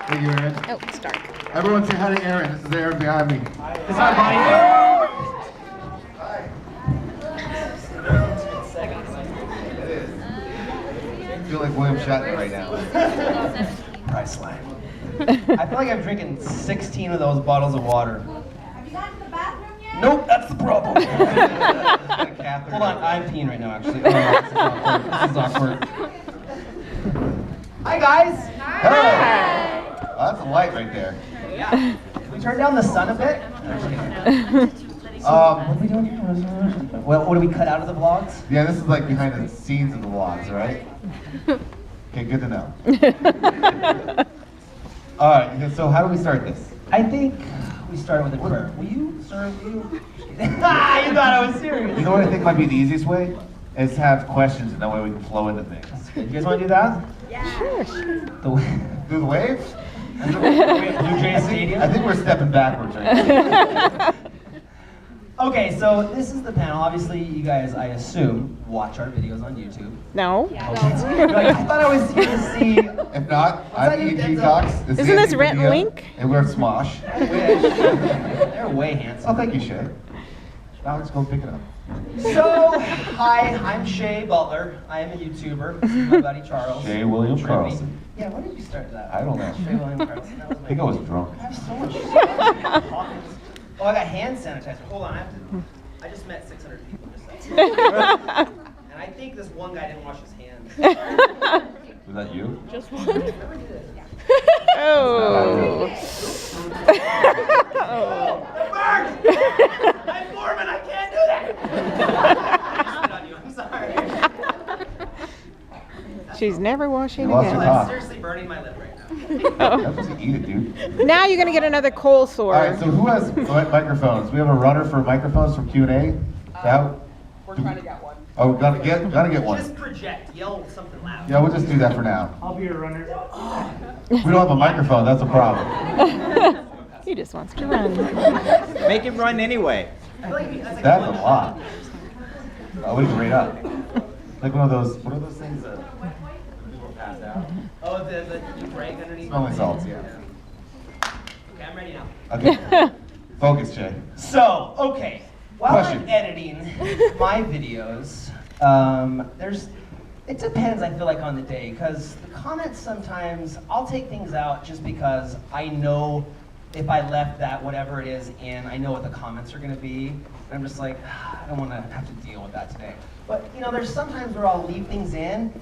Thank you, Aaron. Oh, it's dark. Everyone say hi to Aaron. This is Aaron behind me. Is that behind Hi. It is. I feel like William Shatner right now. Priceline. I feel like I'm drinking 16 of those bottles of water. Have you gone to the bathroom yet? Nope, that's the problem. Hold on, I'm peeing right now, actually. Oh, no, this is awkward. Hi, guys. Hey! Oh, that's a light right there. Yeah. Can we turn down the sun a bit? What are we doing here? What do we cut out of the vlogs? Yeah, this is like behind the scenes of the vlogs, right? Okay, good to know. All right, so how do we start this? I think we start with a prayer. Will you, sir? Will you? You thought I was serious. You know what I think might be the easiest way? Is to have questions, and that way we can flow into things. You guys want to do that? Yeah. Do the wave? Blue Jays Stadium? I think we're stepping backwards right now. Okay, so this is the panel. Obviously, you guys, I assume, watch our videos on YouTube. No. You're like, I thought I was here to see. If not, I'm E.G. Cox. Isn't this Rent and Link? And we're Smosh. They're way handsome. Oh, thank you, Shay. Now let's go pick it up. So, hi, I'm Shay Butler. I am a YouTuber. This is my buddy Charles. Shay William Trippy. Carlson. Yeah, when did you start that? I don't know. Shay William Carlson. That was I my think I was drunk. I have so much pockets. Oh, I got hand sanitizer. Hold on, I just met 600 people just now. And I think this one guy didn't wash his hands. Was that you? Just one. Oh. Oh, it burns! I'm Mormon, I can't do that! I spit on you, I'm sorry. She's never washing You lost your again. top. I'm seriously burning my lip right now. That was eat it, dude. Now you're gonna get another cold sore. All right, so who has microphones? We have a runner for microphones for Q&A. We're trying to get one. Oh, gotta get one. Just project, yell something loud. Yeah, we'll just do that for now. I'll be your runner. We don't have a microphone. That's a problem. He just wants to run. Make him run anyway. I feel like that's like That's a one lot. Oh, we rate up. Like one of those. What are those things that people pass out? Oh, the break underneath. Smelling salts, yeah. Okay, I'm ready now. Okay. Focus, Jay. So, okay, while Question. I'm editing my videos, it depends, I feel like, on the day, because the comments sometimes, I'll take things out just because I know if I left that, whatever it is, in, I know what the comments are going to be, and I'm just like, I don't want to have to deal with that today. But, you know, there's sometimes where I'll leave things in,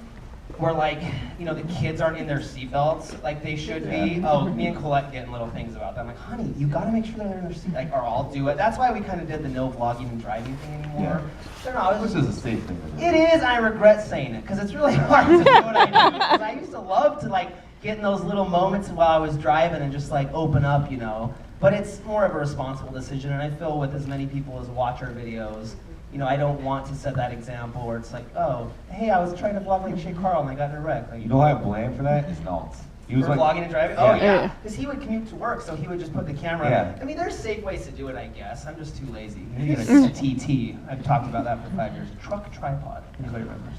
where, like, you know, the kids aren't in their seatbelts like they should be. Oh, me and Colette getting little things about that. I'm like, honey, you gotta make sure they're in their seat, like, or I'll do it. That's why we kind of did the no vlogging and driving thing anymore. Yeah. They're not. This is a safe thing. It is, and I regret saying it, because it's really hard to do what I do. Because I used to love to, like, get in those little moments while I was driving and just, like, open up, you know. But it's more of a responsible decision, and I feel with as many people as watch our videos, you know, I don't want to set that example where it's like, oh, hey, I was trying to vlog like Shay Carl and I got in a wreck. Like, You know who I blame for that? Is Nalt. He was for like, vlogging and driving? Yeah. Oh, yeah. Because he would commute to work, so he would just put the camera. Yeah. I mean, there's safe ways to do it, I guess. I'm just too lazy. You need a TT. I've talked about that for 5 years. Truck tripod. Anybody remembers?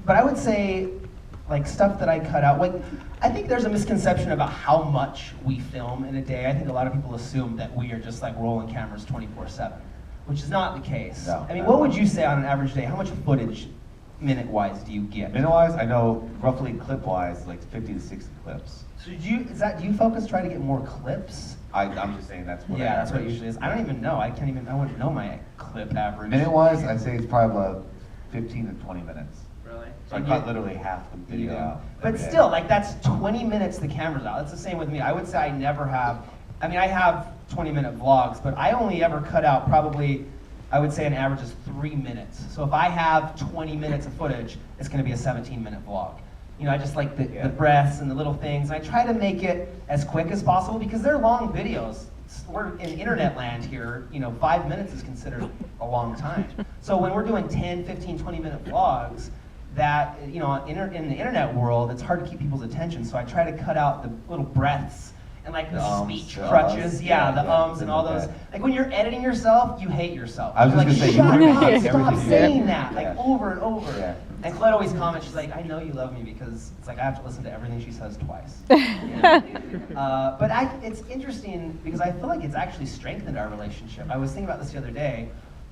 But I would say, like, stuff that I cut out. Like, I think there's a misconception about how much we film in a day. I think a lot of people assume that we are just like rolling cameras 24/7, which is not the case. No. I mean, what would you say on an average day? How much footage, minute-wise, do you get? minute-wise, I know roughly clip-wise, like 50 to 60 clips. So do you focus try to get more clips? I'm just saying that's what I Yeah, that's what it average. usually is. I don't even know. I wouldn't know my clip average. Minute-wise, I'd say it's probably about 15 to 20 minutes. Really? So I cut literally half the You video do. out. But every day. still, like, that's 20 minutes the camera's out. That's the same with me. I would say I never have, I mean, I have 20-minute vlogs, but I only ever cut out probably, I would say an average is 3 minutes. So if I have 20 minutes of footage, it's gonna be a 17-minute vlog. You know, I just like the breaths and the little things. I try to make it as quick as possible because they're long videos. We're in internet land here, you know, 5 minutes is considered a long time. So when we're doing 10, 15, 20-minute vlogs, that, you know, in the internet world, it's hard to keep people's attention. So I try to cut out the little breaths and like the The ums, speech the crutches, uhs, yeah, the yeah, ums and all things those. like Like when you're editing yourself, you hate yourself. I was You're just like, gonna say, you shut hate up, stop everything you saying do. that, like Yeah. over and over. Yeah. And Claude always comments, she's like, I know you love me because it's like I have to listen to everything she says twice. You know? But it's interesting because I feel like it's actually strengthened our relationship. I was thinking about this the other day.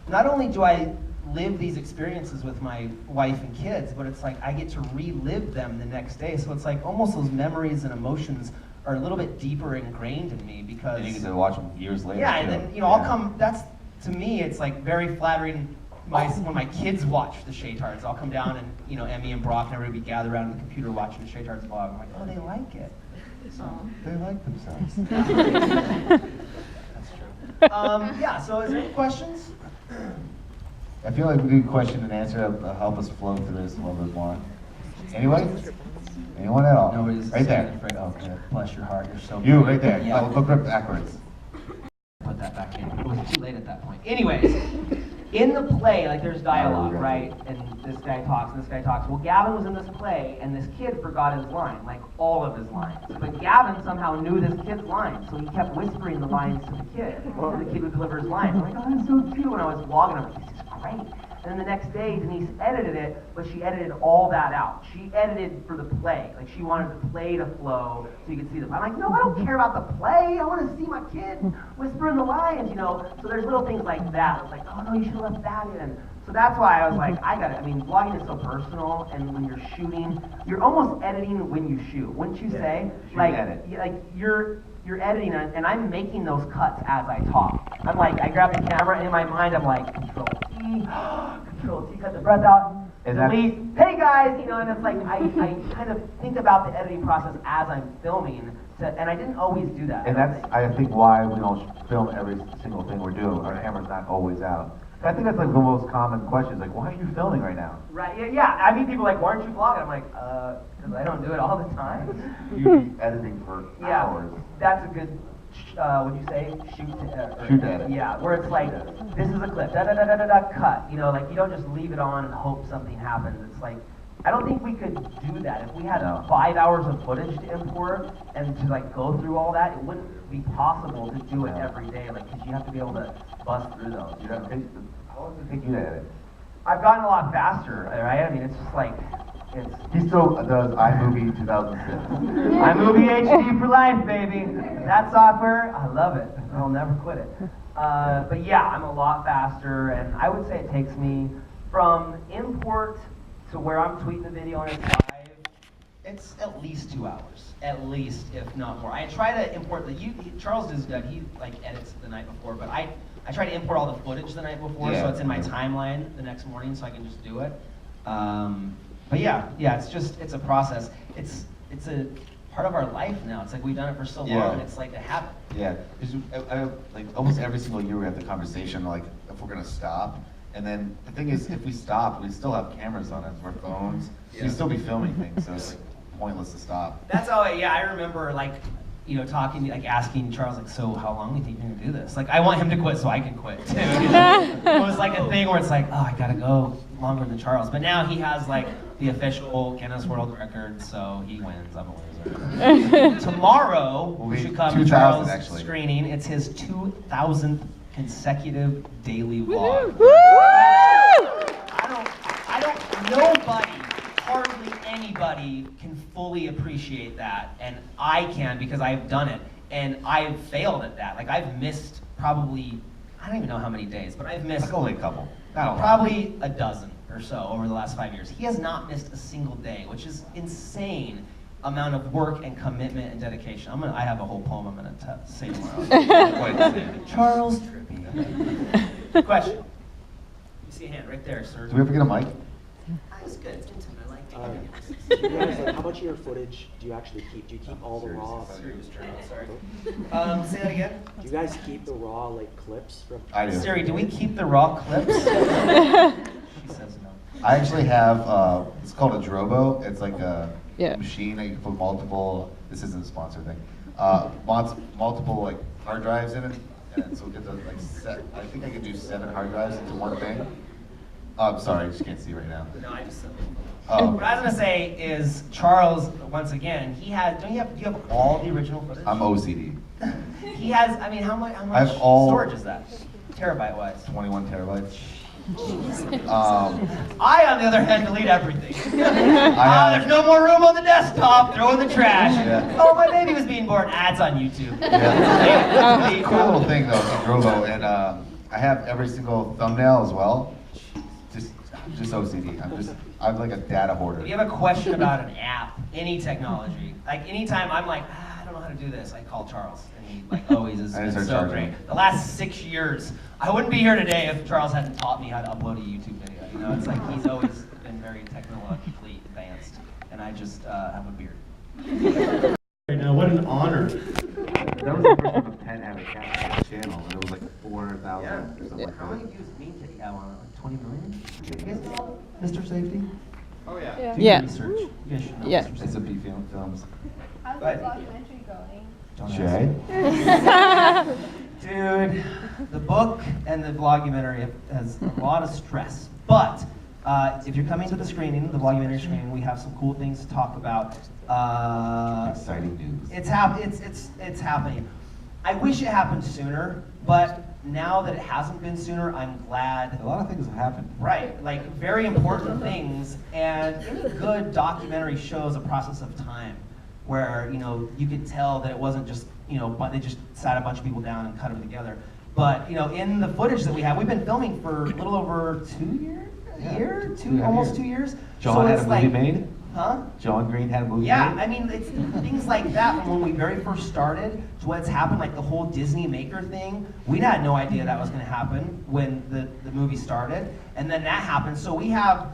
Not only do I live these experiences with my wife and kids, but it's like I get to relive them the next day. So it's like almost those memories and emotions are a little bit deeper ingrained in me because And you get to watch them years later. yeah, too. and then I'll come. That's to me, it's like very flattering. When my kids watch the Shay Tards, I'll come down and Emmy and Brock and everybody will be gathered around the computer watching the Shay Tards vlog. I'm like, oh, they like it. So They like themselves. that's true. Yeah. So is there any questions? I feel like we do question and answer to help us flow through this a little bit more. Anybody? Anyone at all? Nobody's Right there. afraid. Oh, good. Bless your heart. You're so. You brave. right there. Yeah. Oh, look right backwards. Put that back in. It was too late at that point. Anyways, in the play, like there's dialogue, right? And this guy talks and this guy talks. Well, Gavin was in this play, and this kid forgot his line, like all of his lines. But Gavin somehow knew this kid's line, so he kept whispering the lines to the kid. And the kid would deliver his lines. I'm like, oh, that's so cute. When I was vlogging, I'm like, this is great. And then the next day, Denise edited it, but she edited all that out. She edited for the play. Like, she wanted the play to flow so you could see them. I'm like, no, I don't care about the play. I want to see my kid whispering the lines, So there's little things like that. It's like, oh, no, you should have left that in. So that's why I was like, vlogging is so personal, and when you're shooting, you're almost editing when you shoot. Wouldn't you say? Shoot, Like, edit. you're editing it, and I'm making those cuts as I talk. I'm like, I grab the camera, and in my mind, I'm like, Control T, Control T, cut the breath out, Is that- delete, hey guys, and it's like, I kind of think about the editing process as I'm filming, and I didn't always do that. And that's, I think, why we don't film every single thing we're doing. Our camera's not always out. I think that's like the most common question. Like, why are you filming right now? Right, yeah, I mean, people are like, why aren't you vlogging? I'm like, because I don't do it all the time. You'd be editing for Yeah, hours. that's a good, what'd you say? Shoot to Shoot to edit. Yeah, where it's like, this is a clip, da-da-da-da-da, cut. Like you don't just leave it on and hope something happens. It's like, I don't think we could do that. If we had 5 hours of footage to import and to like go through all that, it wouldn't be possible to do it every day. Like, because you have to be able to bust through those. How long does it take you to edit? I've gotten a lot faster, right? I mean, it's just like, He still does iMovie 2006. iMovie HD for life, baby. That software, I love it. I'll never quit it. But yeah, I'm a lot faster, and I would say it takes me from import to where I'm tweeting the video and it's live. It's at least 2 hours, at least, if not more. I try to import Charles is good. He like edits the night before, but I try to import all the footage the night before, so it's in my timeline the next morning, so I can just do it. But yeah, it's a process. It's a part of our life now. It's like we've done it for so long, and it's like a habit. Yeah, because like almost every single year we have the conversation like if we're gonna stop, and then the thing is if we stop, we still have cameras on us, our phones, we still be filming things, so it's like pointless to stop. That's all. Yeah, I remember like talking, like asking Charles, like, so how long do you think you're gonna do this? Like, I want him to quit so I can quit too. It was like a thing where it's like, oh, I gotta go longer than Charles. But now he has like the official Guinness World Record, so he wins. I'm a loser. Tomorrow we should come to 2000 Charles' actually. screening. It's his 2000th consecutive daily vlog. Nobody, hardly anybody can fully appreciate that, and I can because I've done it, and I've failed at that. Like, I've missed probably, I don't even know how many days, but I've missed Like only a couple. Not a lot. probably a dozen or so over the last 5 years. He has not missed a single day, which is insane amount of work and commitment and dedication. I have a whole poem I'm gonna say tomorrow. Quite insane. Charles Trippy. Question. You see a hand right there, sir. Do we ever get a mic? That's good. It's intimate. I like You guys, like, how much of your footage do you actually keep? Do you keep all the raw? Sorry. Say that again. Do you guys keep the raw like clips from? I do. Siri, do we keep the raw clips? She says no. I actually have, it's called a Drobo. It's like a Yeah. machine that you can put multiple, this isn't a sponsor thing, multiple like hard drives in it. And so it gets like I think I can do 7 hard drives into one thing. Oh, I'm sorry, I just can't see right now. No, I just. Oh. What I was gonna say is Charles. Once again, he has. Do you have all the original footage? I'm OCD. He has. I mean, how much I have all- storage is that? Terabyte wise. 21 terabytes. I, on the other hand, delete everything. have- There's no more room on the desktop. Throw in the trash. Yeah. Oh, my baby was being born. Ads on YouTube. Yeah. It's a cool little thing though, it's Grolo, and I have every single thumbnail as well. Just OCD. I'm like a data hoarder. If you have a question about an app, any technology, like anytime I'm like, I don't know how to do this, I call Charles, and he like always is I just been start so charging. great. The last 6 years, I wouldn't be here today if Charles hadn't taught me how to upload a YouTube video. You know, it's like he's always been very technologically advanced, and I just have a beard. Right now, what an honor. That was the first time a pen had a channel, and it was like 400,000 or something like How that. many views Mean Kitty have on it? Like 20 million? You guys know Mr. Safety? Oh, yeah. Do your Yeah. research. You guys should know Yeah. Mr. Safety. S&P Films. How's the But- documentary going? Don't ask. Shay? Dude, the book and the vlogumentary has a lot of stress. But if you're coming to the screening, the vlogumentary screening, we have some cool things to talk about. Exciting news. It's happening. I wish it happened sooner, but now that it hasn't been sooner, I'm glad. A lot of things have happened. Right, like very important things, and any good documentary shows a process of time where, you know, you could tell that it wasn't just, you know, but they just sat a bunch of people down and cut them together. But, you know, in the footage that we have, we've been filming for a little over 2 years? Yeah, A year? two Two, and a half almost years. 2 years? John So had it's a movie like- made? Huh? John Green had a movie Yeah, made? I mean, it's things like that from when we very first started to what's happened, like the whole Disney Maker thing. We had no idea that was going to happen when the movie started. And then that happened. So we have,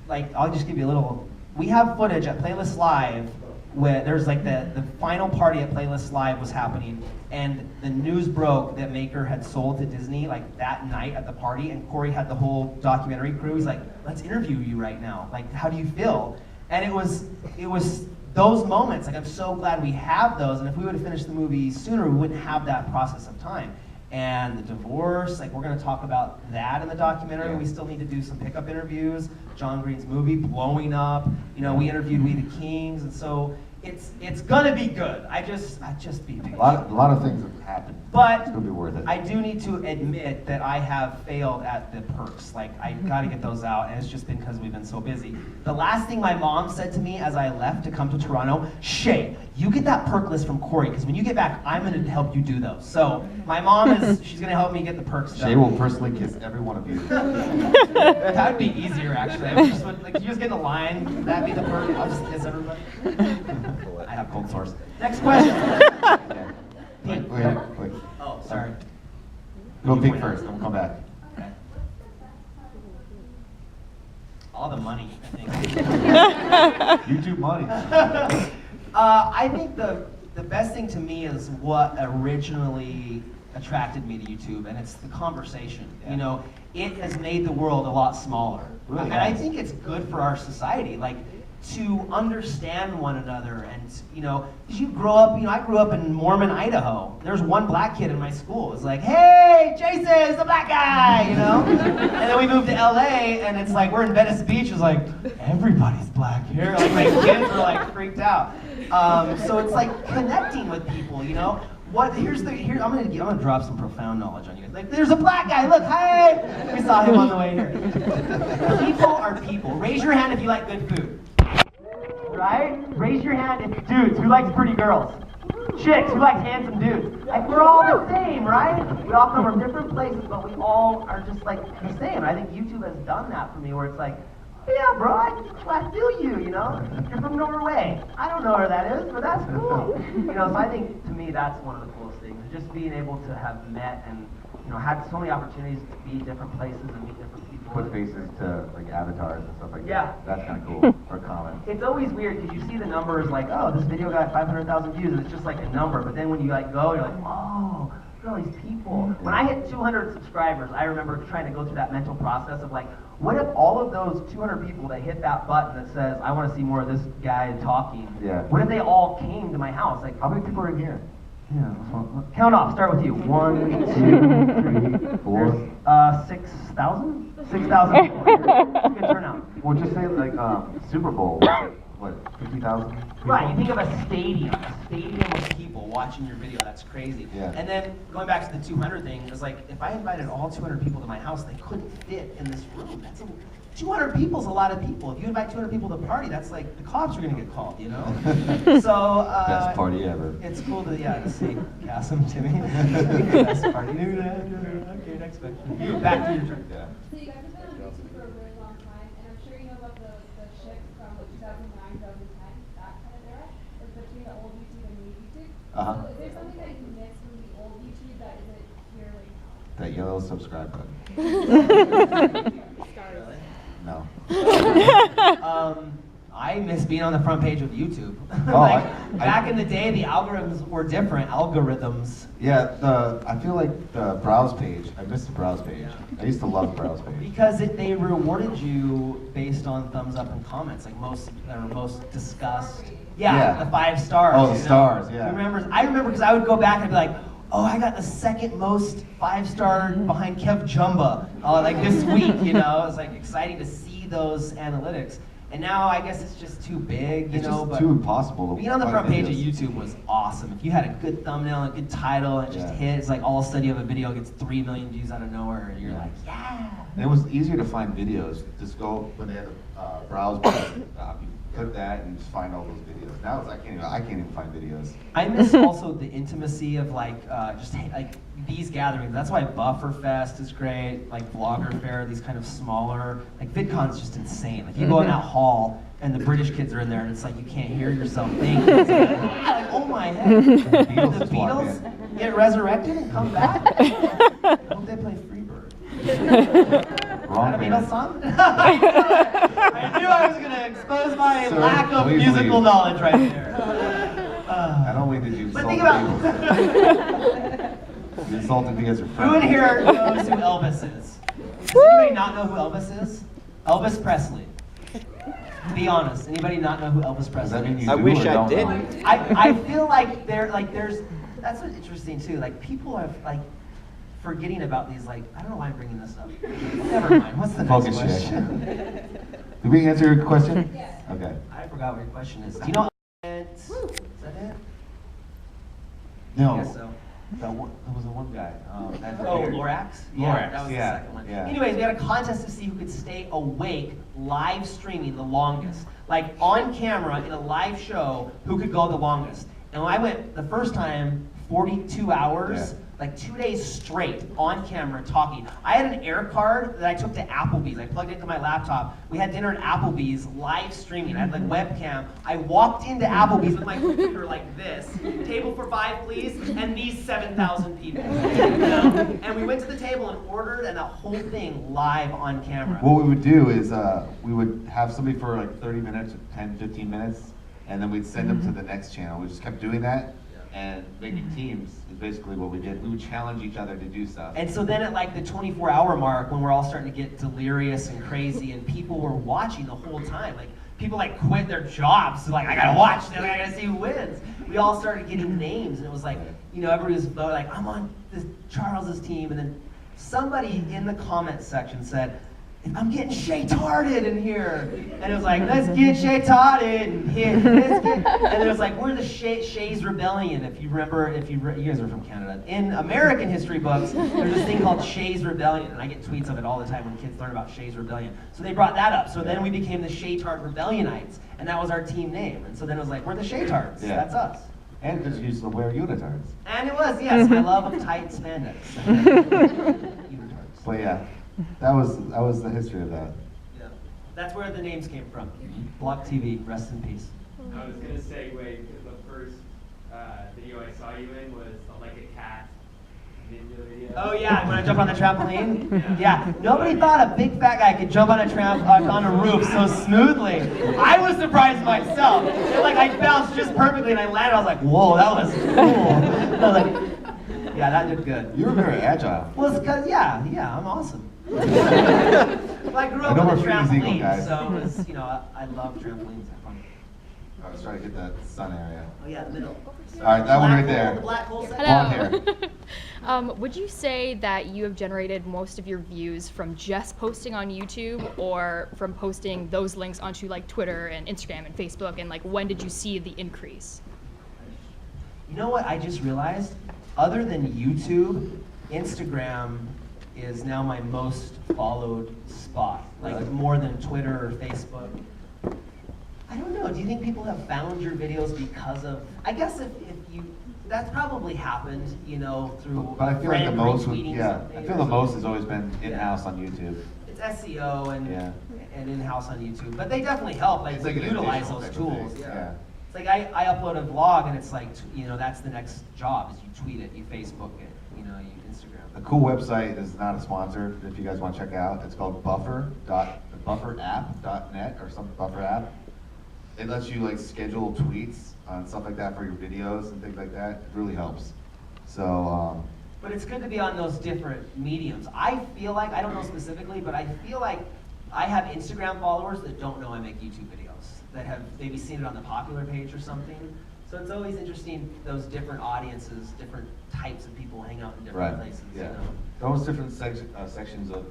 like, I'll just give you a little, we have footage at Playlist Live where there's like the final party at Playlist Live was happening. And the news broke that Maker had sold to Disney like that night at the party. And Corey had the whole documentary crew. He's like, let's interview you right now. Like, how do you feel? And it was those moments, like I'm so glad we have those, and if we would have finished the movie sooner, we wouldn't have that process of time. And the divorce, like we're gonna talk about that in the documentary. Yeah. We still need to do some pickup interviews. John Green's movie blowing up. You know, we interviewed We the Kings, and so it's gonna be good. I just be patient. A lot of things have happened. But It's gonna be worth it. I do need to admit that I have failed at the perks. Like, I gotta get those out, and it's just been because we've been so busy. The last thing my mom said to me as I left to come to Toronto, Shay, you get that perk list from Corey, because when you get back, I'm gonna help you do those. So, my mom she's gonna help me get the perks done. Shay will personally kiss every one of you. That would be easier, actually. I would just, like, you just get in a line, that'd be the perk, I'll just kiss everybody. I have cold sores. Next question. Wait. Oh, sorry. Go pig first, then we'll come back. Okay. All the money, I think. YouTube money. I think the best thing to me is what originally attracted me to YouTube, and it's the conversation. Yeah. You know, it has made the world a lot smaller. Really And I has. think it's good for our society, like, to understand one another. And, you know, 'cause you grow up, you know, I grew up in Mormon, Idaho. There's one black kid in my school. It's like, hey, Jason's the black guy, you know? And then we moved to LA, and it's like, we're in Venice Beach. It's like, everybody's black here. Like, my kids are like freaked out. So it's like connecting with people, you know? I'm gonna drop some profound knowledge on you guys. Like, there's a black guy, look, hey! We saw him on the way here. People are people. Raise your hand if you like good food. Right? Raise your hand if dudes, who likes pretty girls? Chicks, who likes handsome dudes? Like, we're all the same, right? We all come from different places, but we all are just like the same. I think YouTube has done that for me, where it's like, yeah, bro, I feel you, you know? You're from Norway. I don't know where that is, but that's cool. You know, so I think, to me, that's one of the coolest things, just being able to have met and, you know, had so many opportunities to be different places and meet different people. Put faces to like avatars and stuff like Yeah. that. That's kind of cool. Or comments. It's always weird because you see the numbers like, oh, this video got 500,000 views, and it's just like a number. But then when you like go, you're like, oh, look at all these people. When I hit 200 subscribers, I remember trying to go through that mental process of like, what if all of those 200 people that hit that button that says, I want to see more of this guy talking, Yeah. what if they all came to my house? Like, How many people are in here? Yeah. Count off. Start with you. 1, 2, 3, 4. 6,000? 6,000 people. Good turnout. Well, just say like Super Bowl, what, 50,000? Right, you think of a stadium of people watching your video, that's crazy. Yeah. And then going back to the 200 thing, it was like, if I invited all 200 people to my house, they couldn't fit in this room. 200 people's a lot of people. If you invite 200 people to a party, that's like, the cops are gonna get called, you know? So, Best party ever. it's cool to see Cassim, Timmy. Best party. Okay, next question. Back to your turn. Yeah. So you guys have been on YouTube for a really long time, and I'm sure you know about the shift from 2009, 2010, that kind of era, is between the old YouTube and new YouTube. Uh-huh. So is there something that you miss from the old YouTube that isn't here right now? That yellow subscribe button. No. I miss being on the front page of YouTube. Oh, like, I- back in the day, the algorithms were different. Algorithms. Yeah, I feel like the browse page, I miss the browse page. I used to love the browse page. Because they rewarded you based on thumbs up and comments, like most discussed. Yeah, Yeah. the 5 stars. Oh, the you know? stars, yeah. I remember because I would go back and be like, oh, I got the second most 5-star behind Kev Jumba, like this week, you know? It's like exciting to see those analytics. And now I guess it's just too big, you It's know? just But too impossible to being on the find front page of videos. YouTube was awesome. If you had a good thumbnail and a good title and just Yeah. hit, it's like all of a sudden you have a video gets 3 million views out of nowhere, and you're Yeah. like, yeah. And it was easier to find videos. Just go when they had the browse button, you click that and just find all those videos. Now I can't even find videos. I miss also the intimacy of like these gatherings. That's why Bufferfest is great, like Blogger Fair, these kind of smaller, like VidCon's just insane. Like you go in that hall and the British kids are in there and it's like you can't hear yourself think. It's like, oh my head. The Beatles just walked Beatles get resurrected and come back? I hope they play Freebird. Wrong Is that a band. Beatles song? I knew I was going to expose my Sir, lack of please musical leave. knowledge right there. Not only did you But insult think the about Beatles, you insulted me as your friend. who in here knows who Elvis is? Does anybody not know who Elvis is? Elvis Presley. Be honest. Anybody not know who Elvis Presley Does that mean is? you I do wish or I don't did. know? I feel like there's that's what's interesting too. Like people are like forgetting about these like I don't know why I'm bringing this up. Never mind. What's the next Focus, Shay. question? Did we answer your question? Yes. Okay. I forgot what your question is. Do you know? Is that it? No. I guess so. There was the one guy. That Oh, beard. Lorax? Lorax, that was yeah, the second one. yeah. Anyways, we had a contest to see who could stay awake live streaming the longest. Like on camera in a live show, who could go the longest. And when I went the first time, 42 hours, Yeah. like 2 days straight on camera talking. I had an air card that I took to Applebee's. I plugged it into my laptop. We had dinner at Applebee's live streaming. I had like webcam. I walked into Applebee's with my computer like this. Table for 5, please, and these 7,000 people. You know? And we went to the table and ordered, and the whole thing live on camera. What we would do is we would have somebody for like 30 minutes, or 10, 15 minutes, and then we'd send them to the next channel. We just kept doing that and making teams is basically what we did. We would challenge each other to do stuff. And so then at like the 24-hour mark, when we're all starting to get delirious and crazy, and people were watching the whole time, like people like quit their jobs, like I gotta watch this, I gotta see who wins. We all started getting names, and it was like, you know, everybody was like, I'm on this Charles's team, and then somebody in the comment section said, I'm getting Shay-tarded in here. And it was like, let's get Shay-tarded in here. And it was like, we're the Shay's Rebellion. If you remember, you guys are from Canada. In American history books, there's this thing called Shay's Rebellion. And I get tweets of it all the time when kids learn about Shay's Rebellion. So they brought that up. So then we became the Shay-tard Rebellionites. And that was our team name. And so then it was like, we're the Shay-tards. Yeah. That's us. And because you used to wear unitards. And it was, yes, my love of tight spandex. Unitards. But yeah, that was the history of that. Yeah. That's where the names came from. Block TV, rest in peace. I was going to segue because the first video I saw you in was like a cat ninja video. Oh yeah, when I jump on the trampoline? Yeah. Nobody thought a big fat guy could jump on on a roof so smoothly. I was surprised myself. Like I bounced just perfectly and I landed. I was like, whoa, that was cool. I was like, yeah, that did good. You were very agile. Well, it's because, yeah, I'm awesome. Well, I grew up I know with a we're Freeze Eagle trampoline, guys. so it was, I love trampolines. They're fun. I was trying to get that sun area. Oh yeah, the middle. All right, that one right there. The black hole section. Blonde Hello. Would you say that you have generated most of your views from just posting on YouTube or from posting those links onto like Twitter and Instagram and Facebook? And like, when did you see the increase? You know what I just realized? Other than YouTube, Instagram is now my most followed spot. Like more than Twitter or Facebook. I don't know. Do you think people have found your videos because of? I guess if you, that's probably happened, you know, through. But I feel like the friend most, retweeting yeah, something I feel or the most something. has always been in-house on YouTube. It's SEO and Yeah. and in-house on YouTube, but they definitely help. Like It's like an utilize additional those type of tools. thing, Yeah. yeah. It's like I upload a vlog and it's like, you know, that's the next job is you tweet it, you Facebook it, you know, you Instagram. A cool website is not a sponsor. If you guys want to check it out, it's called bufferapp.net or some buffer app. It lets you like schedule tweets on stuff like that for your videos and things like that. It really helps. So, But it's good to be on those different mediums. I feel like, I don't know specifically, but I feel like I have Instagram followers that don't know I make YouTube videos, that have maybe seen it on the popular page or something. So it's always interesting, those different audiences, different types of people hang out in different right. places, Yeah. you know? Those different sections of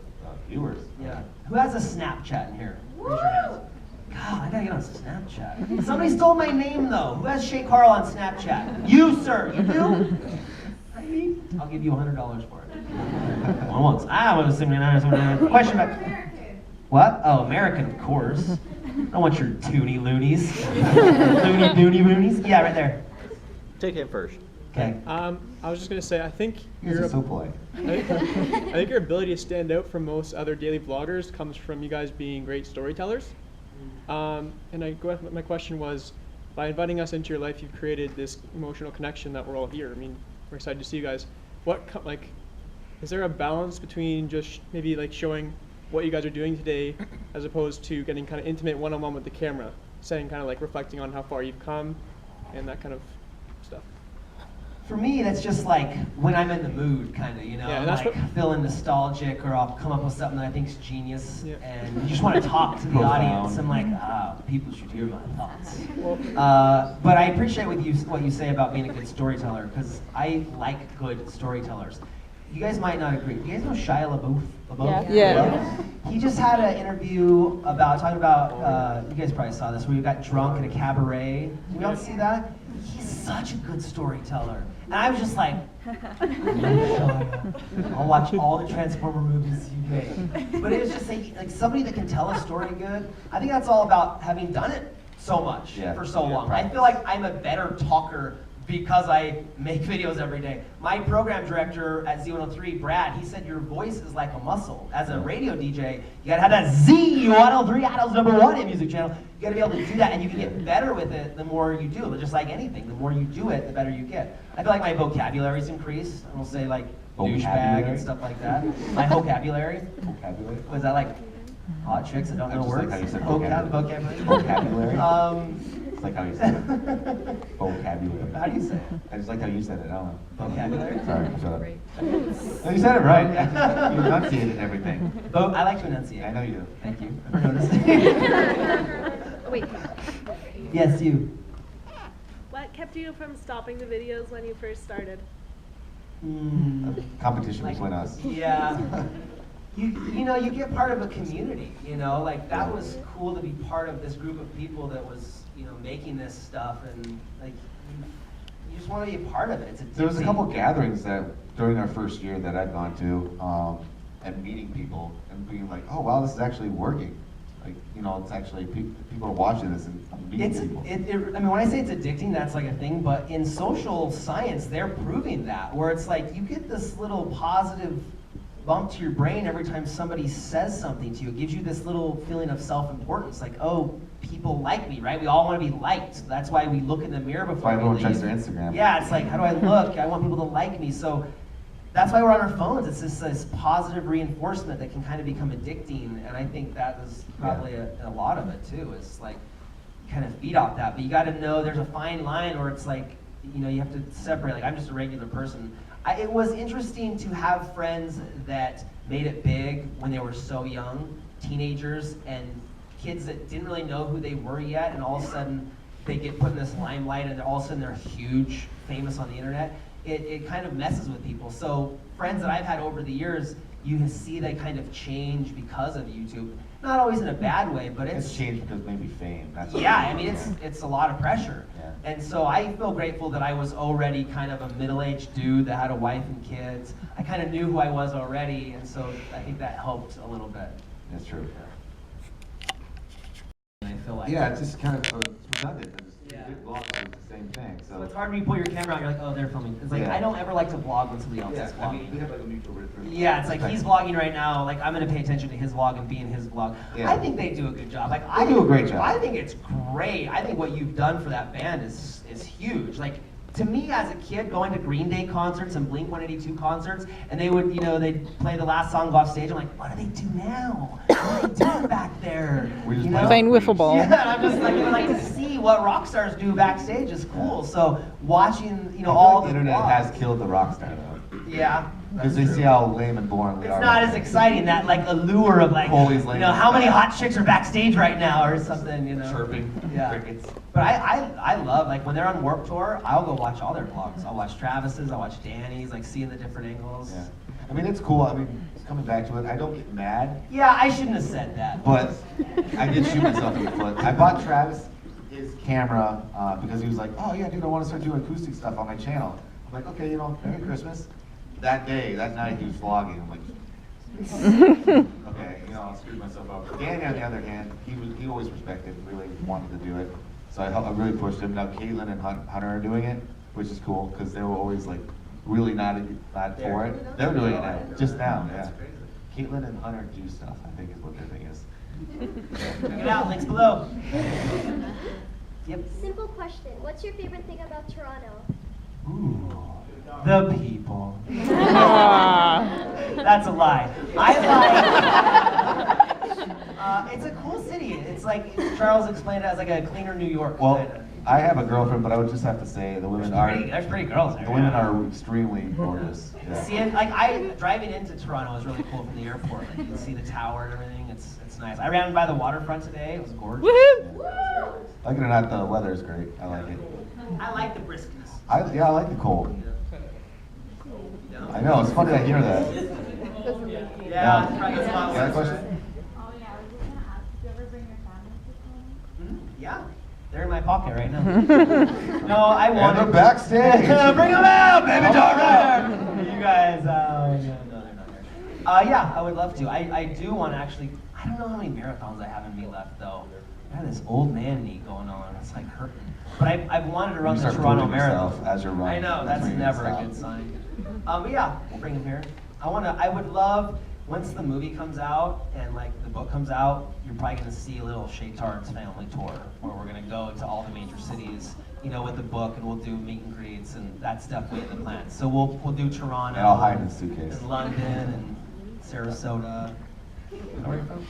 viewers. Yeah. Who has a Snapchat in here? Raise your hands. God, I gotta get on Snapchat. Somebody stole my name though. Who has Shay Carl on Snapchat? You, sir. You do? I mean, I'll give you $100 for it. Once. I was question about. What? Oh, American, of course. I want your toony loonies. Loony loonies. Yeah, right there. Take it first. Okay. I was just gonna say, I think You're your so polite. I think your ability to stand out from most other daily vloggers comes from you guys being great storytellers. And my question was, by inviting us into your life, you've created this emotional connection that we're all here. I mean, we're excited to see you guys. Is there a balance between just maybe like showing what you guys are doing today, as opposed to getting kind of intimate one-on-one with the camera, saying kind of like reflecting on how far you've come, and that kind of stuff? For me, that's just like when I'm in the mood, kind of, you know, Yeah, that's like what- feeling nostalgic, or I'll come up with something that I think is genius, Yeah. and you just want to talk to the Profound. audience. I'm like, people should hear my thoughts. But I appreciate what you say about being a good storyteller, because I like good storytellers. You guys might not agree. Do you guys know Shia LaBeouf? Yeah. He just had an interview talking about, you guys probably saw this, where you got drunk at a cabaret. Did we all see that? He's such a good storyteller. And I was just like, I'll watch all the Transformer movies you made. But it was just like somebody that can tell a story good. I think that's all about having done it so much for so long. I feel like I'm a better talker because I make videos every day. My program director at Z103, Brad, he said your voice is like a muscle. As a radio DJ, you gotta have that Z103 Idol's #1 hit music channel. You gotta be able to do that, and you can get better with it the more you do. But just like anything, the more you do it, the better you get. I feel like my vocabulary's increased. I will say like douchebag Vocabulary? and stuff like that. My vocabulary. Vocabulary? Was that like hot chicks that don't know I just words? like how you said vocabulary. Vocabulary? It's like how you said it. Vocabulary. How do you say it? I just like how you said it. I don't know. Vocabulary? Sorry, shut up. No, you said it right. You enunciated everything. I like to enunciate. I know you do. Thank you for noticing. Wait. Yes, you. What kept you from stopping the videos when you first started? Competition between us. Yeah. You know, you get part of a community, you know, like that was cool to be part of this group of people that was, you know, making this stuff, and like you just want to be a part of it. It's There was a addicting. couple gatherings that during our first year that I'd gone to, and meeting people and being like, oh wow, this is actually working. Like, you know, it's actually people are watching this and meeting people. I mean, when I say it's addicting, that's like a thing, but in social science, they're proving that, where it's like you get this little positive bump to your brain every time somebody says something to you. It gives you this little feeling of self-importance, like, oh, people like me, right? We all want to be liked. That's why we look in the mirror before Why we everyone leave. checks their Instagram. Yeah, it's like, how do I look? I want people to like me. So that's why we're on our phones. It's just this positive reinforcement that can kind of become addicting, and I think that is probably a lot of it too. It's like kind of feed off that, but you got to know there's a fine line where it's like, you know, you have to separate. Like, I'm just a regular person. It was interesting to have friends that made it big when they were so young, teenagers and kids that didn't really know who they were yet, and all of a sudden they get put in this limelight and all of a sudden they're huge, famous on the internet, it kind of messes with people. So friends that I've had over the years, you can see they kind of change because of YouTube. Not always in a bad way, but It's changed because maybe fame. That's what yeah, it I mean, is. it's a lot of pressure. Yeah. And so I feel grateful that I was already kind of a middle-aged dude that had a wife and kids. I kind of knew who I was already, and so I think that helped a little bit. That's true. And I feel like Yeah, it's just kind of redundant. It's Yeah. big vlogs are the same thing. so So it's hard when you pull your camera out, you're like, oh, they're filming. It's like, Yeah. I don't ever like to vlog when somebody else is I vlogging. mean, we have like a mutual respect. Yeah, it's like he's vlogging right now. Like I'm gonna pay attention to his vlog and be in his vlog. Yeah. I think they do a good job. Like They do a great job. I think it's great. I think what you've done for that band is huge. Like to me as a kid, going to Green Day concerts and Blink-182 concerts, and they would, they'd play the last song off stage. I'm like, what do they do now? What are they doing back there? We just You play know? Playing wiffle ball. Yeah, and I'm just like, I like to see what rock stars do backstage is cool. So watching, all the the internet vlogs- has killed the rock star though. Yeah. Because they see how lame and boring we It's are. not as exciting, that like allure of like, Always lame. how many hot chicks are backstage right now or something, Chirping, Yeah. crickets. But I love, like when they're on Warped Tour, I'll go watch all their vlogs. I'll watch Travis's, I'll watch Danny's, like seeing the different angles. Yeah. I mean, it's cool. I mean, coming back to it, I don't get mad, Yeah, I shouldn't have said that. but I did shoot myself in the foot. I bought Travis his camera because he was like, oh yeah, dude, I want to start doing acoustic stuff on my channel. I'm like, okay, Merry Christmas. That night, he was vlogging. I'm like, okay, I screwed myself over. Danny, on the other hand, he always respected, really wanted to do it. So I really pushed him. Now Caitlin and Hunter are doing it, which is cool because they were always like really not for it. They're doing it now, just now, yeah. Caitlin and Hunter do stuff, I think is what their thing is. Check it out, links below. Yep. Simple question. What's your favorite thing about Toronto? Ooh, the people. Aw. That's a lie. It's a cool city. It's like Charles explained it as like a cleaner New York. Well, kinda. I have a girlfriend, but I would just have to say the women There's pretty girls there. the women yeah. are extremely gorgeous. Yeah. See, driving into Toronto is really cool from the airport. Like you can see the tower and everything. It's nice. I ran by the waterfront today. It was gorgeous. Woohoo! Like it or not, the weather is great. I like it. I like the briskness. I like the cold. I know, it's funny to hear that. Yeah, it's probably a lot You got a worse. question? Oh yeah, I was just gonna ask, do you ever bring your family to Toronto? Yeah, they're in my pocket right now. No, I And want they're backstage. Bring them out, baby, don't run. You guys, no, they're not there. Yeah, I would love to. I do want to actually. I don't know how many marathons I have in me left though. I have this old man knee going on. It's like hurting. But I've wanted to run You the start Toronto proving yourself Marathon. as you're running. I know That's that's when you never a stop. good sign. But yeah, we'll bring him here. I would love once the movie comes out and like the book comes out, you're probably gonna see a little Shay Tard's family tour where we're gonna go to all the major cities, with the book, and we'll do meet and greets, and that's definitely in the plan. So we'll do Toronto, And I'll hide in the suitcase. and London, and Sarasota. Where are you from?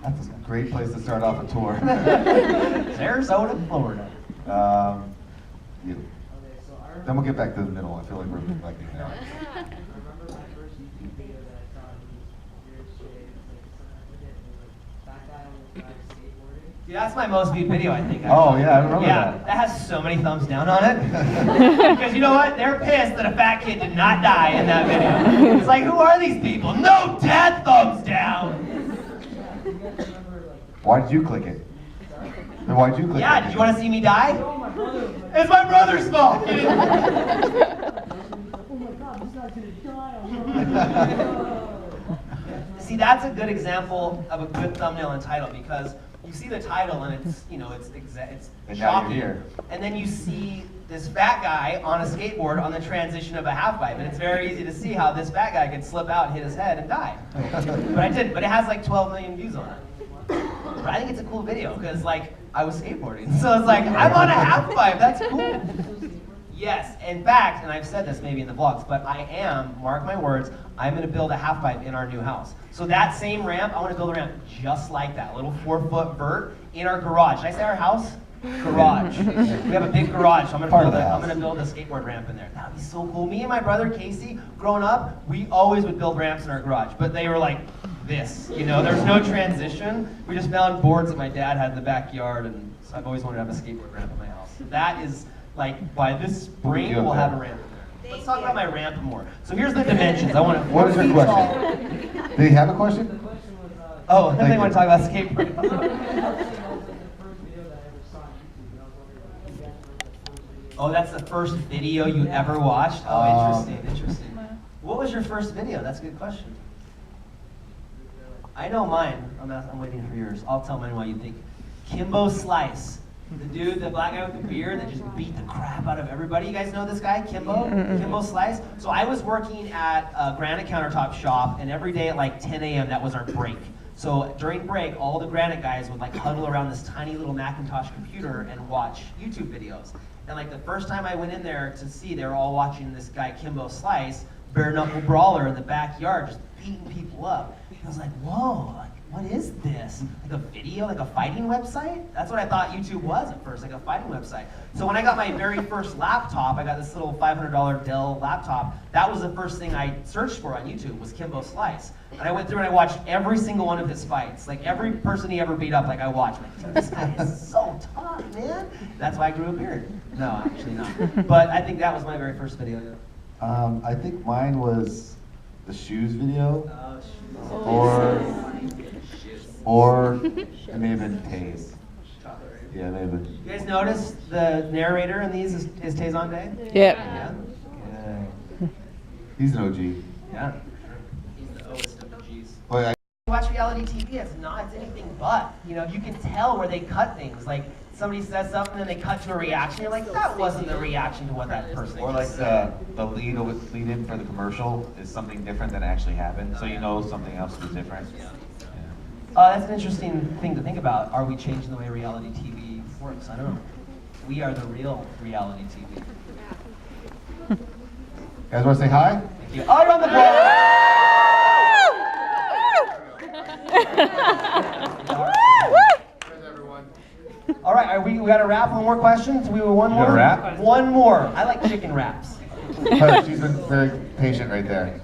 That's a great place to start off a tour. Sarasota, Florida. Yeah. Then we'll get back to the middle. I feel like we're reflecting now. I remember my first YouTube video that I saw was your Shay, it's like that guy on the side skateboarding. Dude, that's my most viewed video, I think. Oh, actually. yeah, I remember Yeah, that. that has so many thumbs down on it. Because you know what? They're pissed that a fat kid did not die in that video. It's like, who are these people? No dad thumbs down. Why did you click it? Then why'd you click it? Yeah, did you want to see me die? It's my brother's fault. See, that's a good example of a good thumbnail and title because you see the title and it's And now you're shocking. here. And then you see this fat guy on a skateboard on the transition of a half pipe, and it's very easy to see how this fat guy could slip out and hit his head and die. But I didn't. But it has like 12 million views on it. But I think it's a cool video because like I was skateboarding, so it's like I'm on a half pipe. That's cool. Yes, in fact, and I've said this maybe in the vlogs, but I am, mark my words, I'm going to build a half pipe in our new house. So that same ramp, I want to build a ramp just like that, a little 4-foot vert in our garage. Did I say our house? Garage. We have a big garage, so I'm going to build a skateboard ramp in there. That would be so cool. Me and my brother Casey, growing up, we always would build ramps in our garage, but they were like this. You know, there's no transition. We just found boards that my dad had in the backyard, and so I've always wanted to have a skateboard ramp in my house. That is like, by this spring, we'll have a ramp in there. Let's talk about my ramp more. So here's the dimensions. I want to. What is your question? Do you have a question? The question was, Oh, I think Thank I want to you. talk about skateboarding. that was like the first video that I ever saw on YouTube, and I was wondering if you guys remember the first video. Oh, that's the first video you ever watched? Oh, interesting. What was your first video? That's a good question. I know mine. I'm waiting for yours. I'll tell mine while you think. Kimbo Slice. The dude, the black guy with the beard that just beat the crap out of everybody. You guys know this guy, Kimbo? Kimbo Slice? So I was working at a granite countertop shop, and every day at like 10 a.m. that was our break. So during break, all the granite guys would like huddle around this tiny little Macintosh computer and watch YouTube videos. And like the first time I went in there to see, they were all watching this guy, Kimbo Slice, bare knuckle brawler in the backyard, just beating people up. And I was like, whoa, like, what is this? Like a video, like a fighting website? That's what I thought YouTube was at first, like a fighting website. So when I got my very first laptop, I got this little $500 Dell laptop. That was the first thing I searched for on YouTube, was Kimbo Slice. And I went through and I watched every single one of his fights. Like every person he ever beat up, like I watched. Like, this guy is so tough, man. That's why I grew a beard. No, actually not. But I think that was my very first video. I think mine was the shoes video, or it may have been Taze. Yeah, it may have been. You guys notice the narrator in these is Tazon Day? Yep. Yeah. Yeah. He's an OG. Yeah. He's the oldest of the G's. Well, I Watch reality TV, it's anything but. You know, you can tell where they cut things. Like somebody says something and they cut to a reaction. You're like, that wasn't the reaction to what that person Or like the lead in for the commercial is something different than actually happened, so you know something else was different. Yeah. That's an interesting thing to think about. Are we changing the way reality TV works? I don't know. We are the real reality TV. You guys want to say hi? Thank you. Oh, you're on the All right, we got a wrap. One more question? Do we have one You more? got a wrap? One more. I like chicken wraps. She's been very patient right there.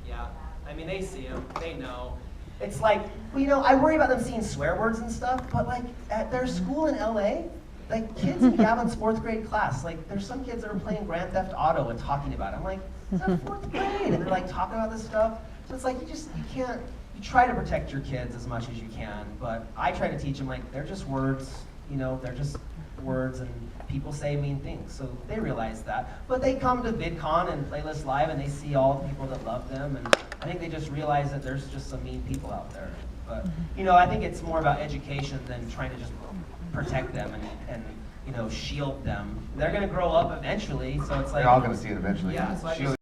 Yeah, I mean, they see them, they know. It's like, well, you know, I worry about them seeing swear words and stuff, but like at their school in LA, like kids in Gavin's 4th grade class, like there's some kids that are playing Grand Theft Auto and talking about it. I'm like, it's not 4th grade, and they're like talking about this stuff. So it's like, you can't, you try to protect your kids as much as you can, but I try to teach them like, they're just words, you know, they're just words, and people say mean things, so they realize that. But they come to VidCon and Playlist Live and they see all the people that love them, and I think they just realize that there's just some mean people out there. But, you know, I think it's more about education than trying to just protect them and you know, shield them. They're gonna grow up eventually, so it's like... They're all going to see it eventually. Yeah, so I just